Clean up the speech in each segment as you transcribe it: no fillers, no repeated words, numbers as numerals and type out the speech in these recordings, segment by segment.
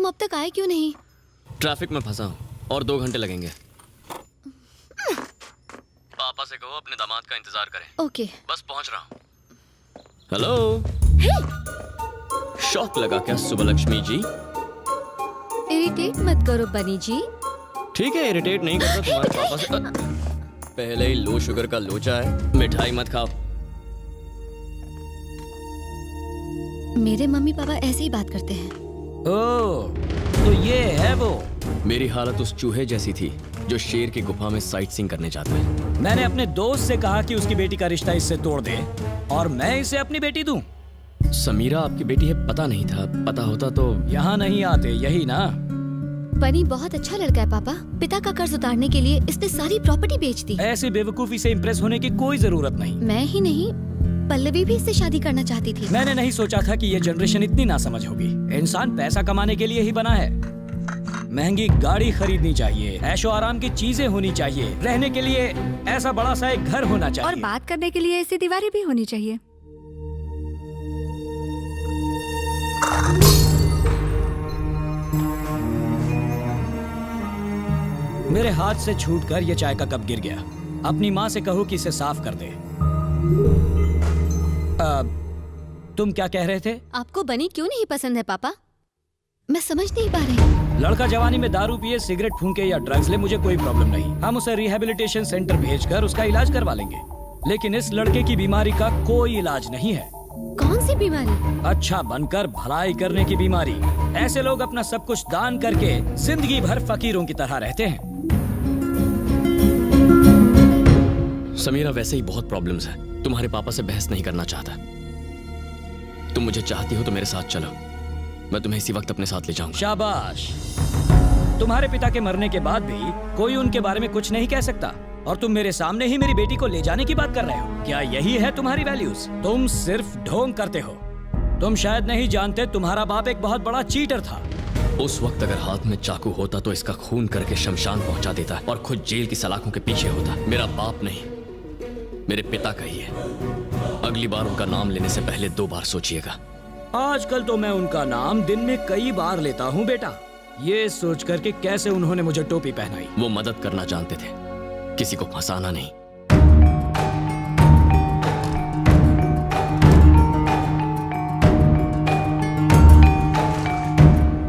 तुम अब तक आए क्यों नहीं? ट्रैफिक में फंसा हूँ और 2 घंटे लगेंगे। पापा से कहो अपने दामाद का इंतजार करें। ओके। बस पहुंच रहा हूँ। हेलो। शौक लगा क्या सुबलक्ष्मी जी? इरिटेट मत करो बनी जी। ठीक है, इरिटेट नहीं करता तुम्हारे पापा से। पहले ही लो शुगर का लोचा है, मिठाई मत खाओ। मेरे मम्मी पापा ऐसे ही बात करते हैं। ओह, तो ये है वो। मेरी हालत उस चूहे जैसी थी जो शेर की गुफा में साइट सीइंग करने जाता है। मैंने अपने दोस्त से कहा कि उसकी बेटी का रिश्ता इससे तोड़ दे और मैं इसे अपनी बेटी दूं। समीरा आपकी बेटी है, पता नहीं था। पता होता तो यहाँ नहीं आते, यही ना? बनी बहुत अच्छा लड़का है पापा। पिता का कर्ज उतारने के लिए इसने सारी प्रॉपर्टी बेच दी। ऐसी बेवकूफी से इम्प्रेस होने की कोई जरूरत नहीं। मैं ही नहीं, पल्लवी भी इससे शादी करना चाहती थी। मैंने नहीं सोचा था कि ये जनरेशन इतनी नासमझ होगी। इंसान पैसा कमाने के लिए ही बना है। महंगी गाड़ी खरीदनी चाहिए, ऐशो आराम की चीजें होनी चाहिए, रहने के लिए ऐसा बड़ा सा एक घर होना चाहिए, और बात करने के लिए ऐसी दीवारें भी होनी चाहिए। मेरे हाथ से छूटकर ये चाय का कप गिर गया। अपनी माँ से कहो कि इसे साफ कर दे। तुम क्या कह रहे थे? आपको बनी क्यों नहीं पसंद है पापा? मैं समझ नहीं पा रही। लड़का जवानी में दारू पिए, सिगरेट फूंके या ड्रग्स ले, मुझे कोई प्रॉब्लम नहीं। हम उसे रिहेबिलिटेशन सेंटर भेजकर उसका इलाज करवा लेंगे। लेकिन इस लड़के की बीमारी का कोई इलाज नहीं है। कौन सी बीमारी? अच्छा बनकर भलाई करने की बीमारी। ऐसे लोग अपना सब कुछ दान करके जिंदगी भर फकीरों की तरह रहते हैं। समीरा वैसे ही बहुत प्रॉब्लम्स है। तुम्हारे पापा से बहस नहीं करना चाहता। तुम मुझे चाहती हो तो मेरे साथ चलो, मैं तुम्हें इसी वक्त अपने साथ ले जाऊंगा। शाबाश। तुम्हारे पिता के मरने के बाद भी कोई उनके बारे में कुछ नहीं कह सकता, और तुम मेरे सामने ही मेरी बेटी को ले जाने की बात कर रहे हो। क्या यही है तुम्हारी वैल्यूज? तुम सिर्फ ढोंग करते हो। तुम शायद नहीं जानते, तुम्हारा बाप एक बहुत बड़ा चीटर था। उस वक्त अगर हाथ में चाकू होता तो इसका खून करके शमशान पहुंचा देता और खुद जेल की सलाखों के पीछे होता। मेरा बाप नहीं, मेरे पिता का ही है। अगली बार उनका नाम लेने से पहले 2 बार सोचिएगा। आजकल तो मैं उनका नाम दिन में कई बार लेता हूँ बेटा, ये सोच कर के कैसे उन्होंने मुझे टोपी पहनाई। वो मदद करना जानते थे, किसी को फंसाना नहीं।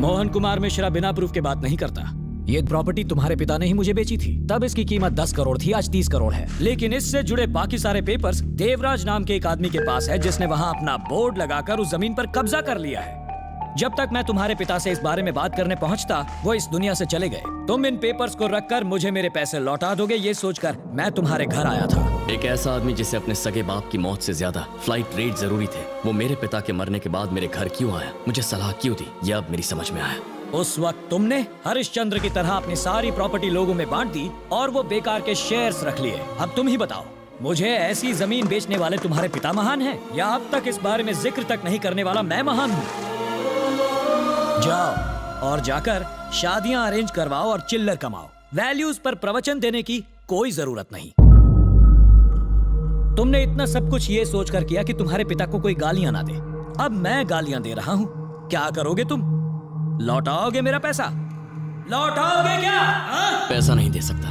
मोहन कुमार मिश्रा बिना प्रूफ के बात नहीं करता। ये प्रॉपर्टी तुम्हारे पिता ने ही मुझे बेची थी। तब इसकी कीमत 10 करोड़ थी, आज 30 करोड़ है। लेकिन इससे जुड़े बाकी सारे पेपर्स देवराज नाम के एक आदमी के पास है, जिसने वहाँ अपना बोर्ड लगाकर उस जमीन पर कब्जा कर लिया है। जब तक मैं तुम्हारे पिता से इस बारे में बात करने पहुंचता, वो इस दुनिया से चले गए। तुम इन पेपर्स को रखकर मुझे मेरे पैसे लौटा दोगे, ये सोचकर मैं तुम्हारे घर आया था। एक ऐसा आदमी जिसे अपने सगे बाप की मौत से ज्यादा फ्लाइट रेट जरूरी थे, वो मेरे पिता के मरने के बाद मेरे घर क्यों आया, मुझे सलाह क्यों दी, यह अब मेरी समझ में आया। उस वक्त तुमने हरिश्चंद्र की तरह अपनी सारी प्रॉपर्टी लोगों में बांट दी और वो बेकार के शेयर्स रख लिए। अब तुम ही बताओ, मुझे ऐसी जमीन बेचने वाले तुम्हारे पिता महान हैं, या अब तक इस बारे में जिक्र तक नहीं करने वाला मैं महान हूँ? जाओ और जाकर शादियां अरेंज करवाओ और चिल्लर कमाओ। वैल्यूज पर प्रवचन देने की कोई जरूरत नहीं। तुमने इतना सब कुछ ये सोचकर किया कि तुम्हारे पिता को कोई गालियां ना दे। अब मैं गालियां दे रहा हूँ, क्या करोगे तुम? लौटाओगे मेरा पैसा? लौटाओगे क्या? पैसा नहीं दे सकता,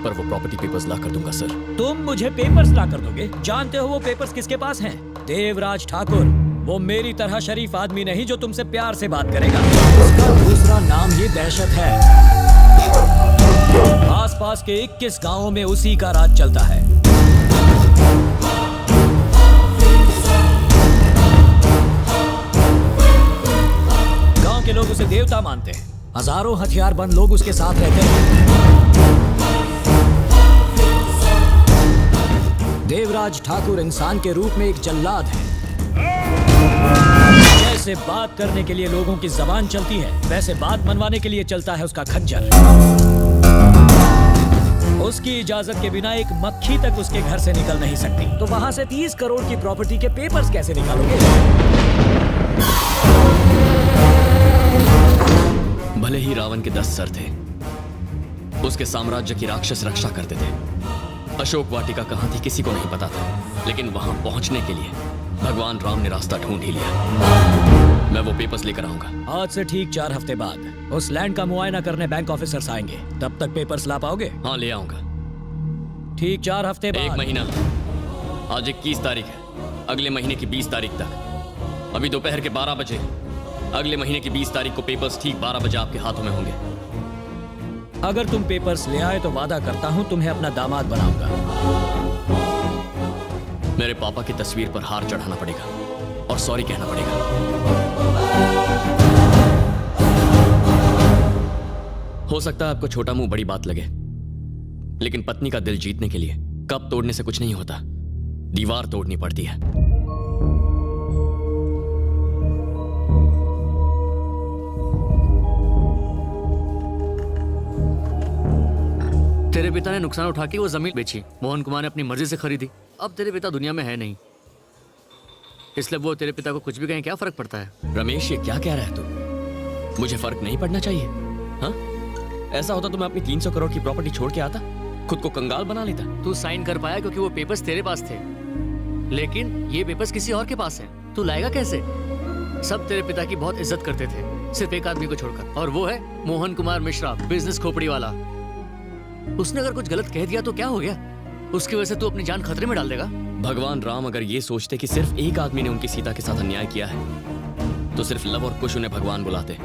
पर वो प्रॉपर्टी पेपर्स ला कर दूंगा सर। तुम मुझे पेपर्स ला कर दोगे? जानते हो वो पेपर्स किसके पास हैं? देवराज ठाकुर। वो मेरी तरह शरीफ आदमी नहीं जो तुमसे प्यार से बात करेगा। उसका दूसरा नाम ही दहशत है। आसपास के 21 गांवों में उसी का राज चलता है। गांव के लोग उसे देवता मानते हैं। हजारों हथियारबंद लोग उसके साथ रहते हैं। देवराज ठाकुर इंसान के रूप में एक जल्लाद है। जैसे बात करने के लिए लोगों की जबान चलती है, वैसे बात मनवाने के लिए चलता है उसका खंजर। उसकी इजाजत के बिना एक मक्खी तक उसके घर से निकल नहीं सकती। तो वहां से 30 करोड़ की प्रॉपर्टी के पेपर्स कैसे निकालोगे? भले ही रावण के 10 सर थे, उसके साम्राज्य की राक्षस रक्षा करते थे। अशोक वाटिका कहाँ थी किसी को नहीं पता था, लेकिन वहां पहुंचने के लिए भगवान राम ने रास्ता ढूंढ ही लिया। मैं वो पेपर्स लेकर आऊंगा। आज से ठीक 4 हफ्ते बाद उस लैंड का मुआयना करने बैंक ऑफिसर्स आएंगे। तब तक पेपर्स ला पाओगे? हाँ, ले आऊंगा। ठीक 4 हफ्ते बाद। 1 महीना। आज 21 तारीख है। अगले महीने की 20 तारीख तक। अभी दोपहर के 12 बजे। अगले महीने की 20 तारीख को पेपर्स ठीक 12 बजे आपके हाथों में होंगे। अगर तुम पेपर्स ले आए तो वादा करता हूं तुम्हें अपना दामाद बनाऊंगा। मेरे पापा की तस्वीर पर हार चढ़ाना पड़ेगा और सॉरी कहना पड़ेगा। हो सकता है आपको छोटा मुंह बड़ी बात लगे, लेकिन पत्नी का दिल जीतने के लिए कप तोड़ने से कुछ नहीं होता, दीवार तोड़नी पड़ती है। तेरे पिता ने नुकसान उठा के वो जमीन बेची, मोहन कुमार ने अपनी मर्जी से खरीदी। अब तेरे पिता दुनिया में है नहीं, इसलिए वो तेरे पिता को कुछ भी कहें क्या फर्क पड़ता है? रमेश, ये क्या कह रहा है तू? मुझे फर्क नहीं पड़ना चाहिए? हाँ, ऐसा होता तो मैं अपनी 300 करोड़ की प्रॉपर्टी छोड़ के आता, खुद को कंगाल बना लेता। तू साइन कर पाया क्योंकि वो पेपर्स तेरे पास थे, लेकिन ये पेपर्स किसी और के पास है। तू लाएगा कैसे? सब तेरे पिता की बहुत इज्जत करते थे, सिर्फ एक आदमी को छोड़कर, और वो है मोहन कुमार मिश्रा, बिजनेस खोपड़ी वाला। उसने अगर कुछ गलत कह दिया तो क्या हो गया? उसकी वजह से तू अपनी जान खतरे में डाल देगा? भगवान राम अगर ये सोचते कि सिर्फ एक आदमी ने उनकी सीता के साथ अन्याय किया है तो सिर्फ लव और कुश उन्हें भगवान बुलाते,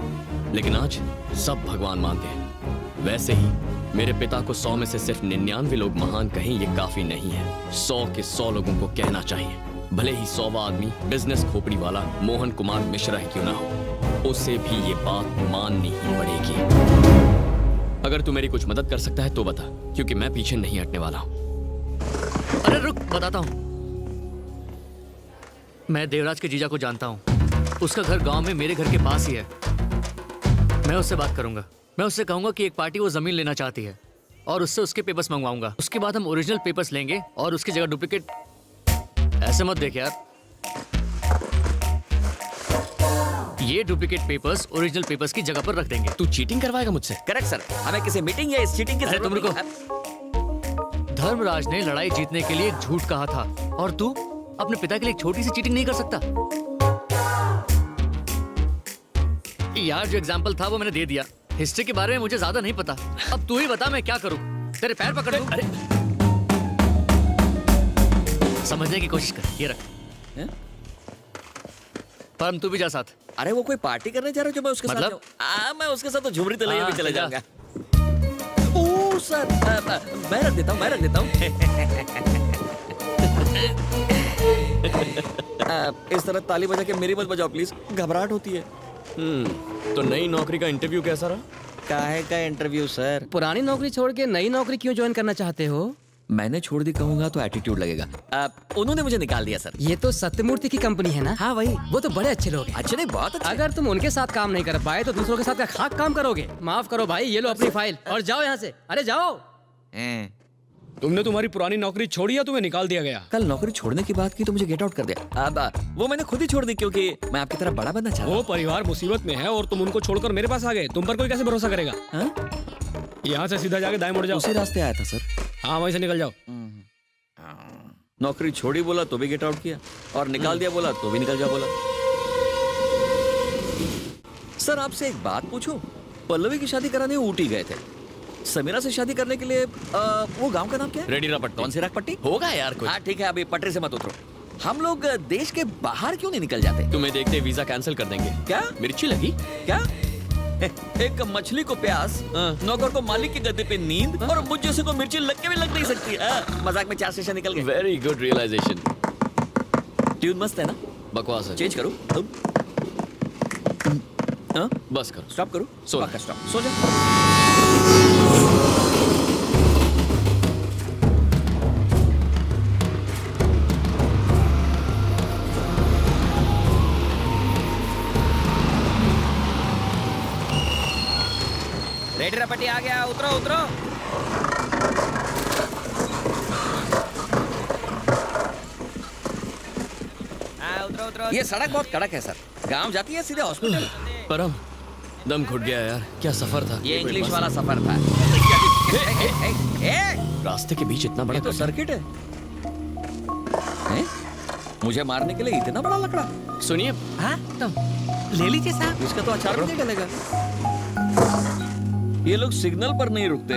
लेकिन आज सब भगवान मानते हैं। वैसे ही मेरे पिता को 100 में से सिर्फ 99 लोग महान कहें ये काफी नहीं है। 100 के 100 लोगों को कहना चाहिए, भले ही 100वां आदमी बिजनेस खोपड़ी वाला मोहन कुमार मिश्रा ही क्यों ना हो, उसे भी ये बात माननी ही पड़ेगी। अगर तू मेरी कुछ मदद कर सकता है तो बता, क्योंकि मैं पीछे नहीं हटने वाला हूं। अरे रुक, बताता हूँ। मैं देवराज के जीजा को जानता हूँ, उसका घर गांव में मेरे घर के पास ही है। मैं उससे बात करूंगा, मैं उससे कहूंगा कि एक पार्टी वो जमीन लेना चाहती है और उससे उसके पेपर्स मंगवाऊंगा। उसके बाद हम ओरिजिनल पेपर्स लेंगे और उसकी जगह डुप्लीकेट। ऐसे मत देख यार, ये डुप्लीकेट पेपर्स ओरिजिनल पेपर्स की जगह पर रख देंगे। तू चीटिंग करवाएगा मुझसे? करेक्ट सर, हमें किसी मीटिंग या इस चीटिंग की अरे जरूरत तुम रुको। नहीं है। धर्मराज ने लड़ाई जीतने के लिए एक झूठ कहा था, और तू अपने पिता के लिए एक छोटी सी चीटिंग नहीं कर सकता? यार जो एग्जाम्पल था वो मैंने दे दिया। हिस्ट्री के बारे में मुझे ज्यादा नहीं पता, अब तू ही बता मैं क्या करूं? तेरे पैर पकड़ लूं? अरे समझने की कोशिश कर, ये रख। परम तू भी जा साथ। अरे वो कोई पार्टी करने जा रहे हो जो मैं उसके मतलब? साथ जाऊं? मैं उसके साथ तो झुमरी तलैया भी चले जा। जाऊंगा। ओह सर, मैं रख देता हूँ। इस तरह ताली बजा के मेरी मत बजाओ प्लीज, घबराहट होती है। तो नई नौकरी का इंटरव्यू कैसा रहा? काहे का इंटरव्यू सर? पुरानी नौकरी छोड़ के नई नौकरी क्यों ज्वाइन करना चाहते हो? मैंने छोड़ दी कहूंगा तो एटीट्यूड लगेगा। उन्होंने मुझे निकाल दिया सर। ये तो सत्यमूर्ति की कंपनी है ना? हाँ वही। वो तो बड़े अच्छे लोग हैं। अच्छे नहीं, बहुत अच्छे। अगर तुम उनके साथ काम नहीं कर पाए तो दूसरों के साथ क्या खाक काम करोगे? माफ करो भाई, ये लो अपनी फाइल और जाओ यहाँ से। अरे जाओ। तुमने तुम्हारी पुरानी नौकरी छोड़ी या तुम्हें निकाल दिया गया? कल नौकरी छोड़ने की बात की तो मुझे गेट आउट कर दिया। अब वो मैंने खुद ही छोड़ दी क्योंकि मैं आपकी तरह बड़ा बनना चाहता वो परिवार मुसीबत में है और तुम उनको छोड़कर मेरे पास आ गए। तुम पर कोई कैसे भरोसा करेगा? हूँ। यहाँ से सीधा जाके दाएं मुड़ जाओ। उसी रास्ते आया था सर। हाँ, वहीं से निकल जाओ। नौकरी छोड़ी बोला तो भी गेट आउट किया, और निकाल दिया बोला तो भी निकल जाओ बोला। सर आपसे एक बात पूछूं? पल्लवी की शादी कराने ऊटी गए थे, समीरा से शादी करने के लिए वो गांव का नाम क्या है? रेडी रपट। कौन सी रखपट्टी? होगा यार कुछ। हाँ ठीक है, अभी पटरी से मत उतरो। हम लोग देश के बाहर क्यों नहीं निकल जाते? तुम्हें देखते वीजा कैंसिल कर देंगे। क्या मिर्ची लगी? क्या? एक मछली को प्यास, नौकर को मालिक के गद्दे पे नींद, और मुझ जैसे को मिर्ची लग के भी लग नहीं सकती। मजाक में 4 स्टेशन निकल गए। Very good realisation. ट्यून मस्त है ना? बकवास है। चेंज करूं? बस करो। स्टॉप करूं? सो पक्का स्टॉप। सो जा। रेडी रपटी आ गया, उतरो उतरो। उतरो उतरो। ये सड़क बहुत कड़क है सर, गांव जाती है सीधे हॉस्पिटल। परम, दम घुट गया यार, क्या सफर था। ये इंग्लिश वाला सफर था। रास्ते के बीच इतना बड़ा ये तो सर्किट है। हैं? मुझे मारने के लिए इतना बड़ा लकड़ा? सुनिए, हाँ? ले लीजिए साहब। इसका तो अचार भी नहीं डलेगा। ये लोग सिग्नल पर नहीं रुकते,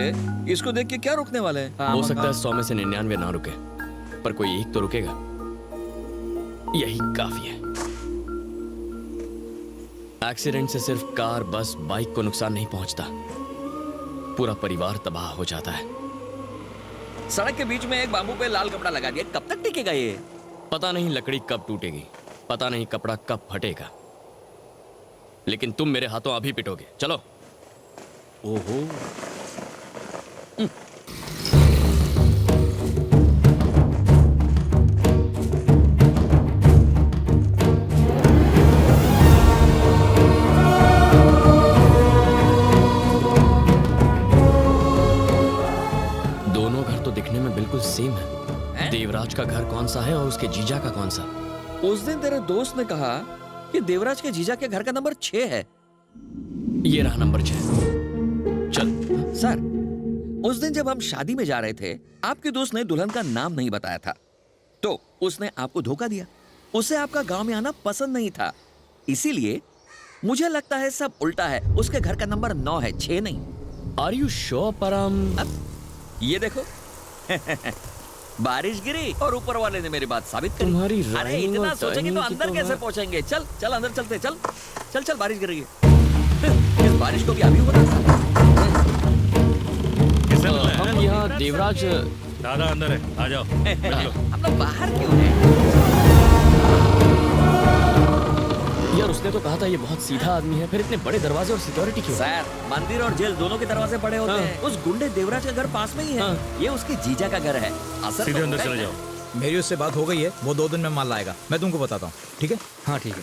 इसको देख के क्या रुकने वाले हैं? हो सकता है 100 में से 99 ना रुके, पर कोई एक तो रुकेगा। यही काफी है। एक्सीडेंट से सिर्फ कार, बस, बाइक को नुकसान नहीं पहुंचता, पूरा परिवार तबाह हो जाता है। सड़क के बीच में एक बाम्बू पे लाल कपड़ा लगा दिया, कब तक टिकेगा ये? पता नहीं लकड़ी कब टूटेगी, पता नहीं कपड़ा कब फटेगा, लेकिन तुम मेरे हाथों अभी पिटोगे। चलो। ओहो। दोनों घर तो दिखने में बिल्कुल सेम है। देवराज का घर कौन सा है और उसके जीजा का कौन सा? उस दिन तेरे दोस्त ने कहा कि देवराज के जीजा के घर का नंबर 6 है। ये रहा नंबर 6। चल। सर, उस दिन जब हम शादी में जा रहे थे, आपके दोस्त ने दुल्हन का नाम नहीं बताया था, तो उसने आपको धोखा दिया। उसे आपका गांव में आना पसंद नहीं था, इसीलिए मुझे लगता है सब उल्टा है। उसके घर का नंबर 9 है, 6 नहीं। आर यू श्योर परम? ये देखो। बारिश गिरी और ऊपर वाले ने मेरी बात साबित करी। तुम्हारी अरे rhyming इतना और सोचेंगे तो timing की अंदर तो कैसे मैं- पहुंचेंगे? चल चल अंदर चलते, चल चल चल, बारिश गिर रही है। इस बारिश को भी अभी होना था। हम यहाँ देवराज। दादा अंदर है, आ जाओ। हम लोग बाहर क्यों हैं? यार उसने तो कहा था ये बहुत सीधा आदमी है, फिर इतने बड़े दरवाजे और सिक्योरिटी क्यों? सर, मंदिर और जेल दोनों के दरवाजे बड़े होते हैं। उस गुंडे देवराज का घर पास में ही है। ये उसके जीजा का घर है। असर सीधे तो अंदर होगा ही चले ना। जाओ। मेरी उससे बात हो गई है, वो 2 दिन में माल लाएगा। मैं तुमको बताता हूँ, ठीक है? हाँ ठीक है।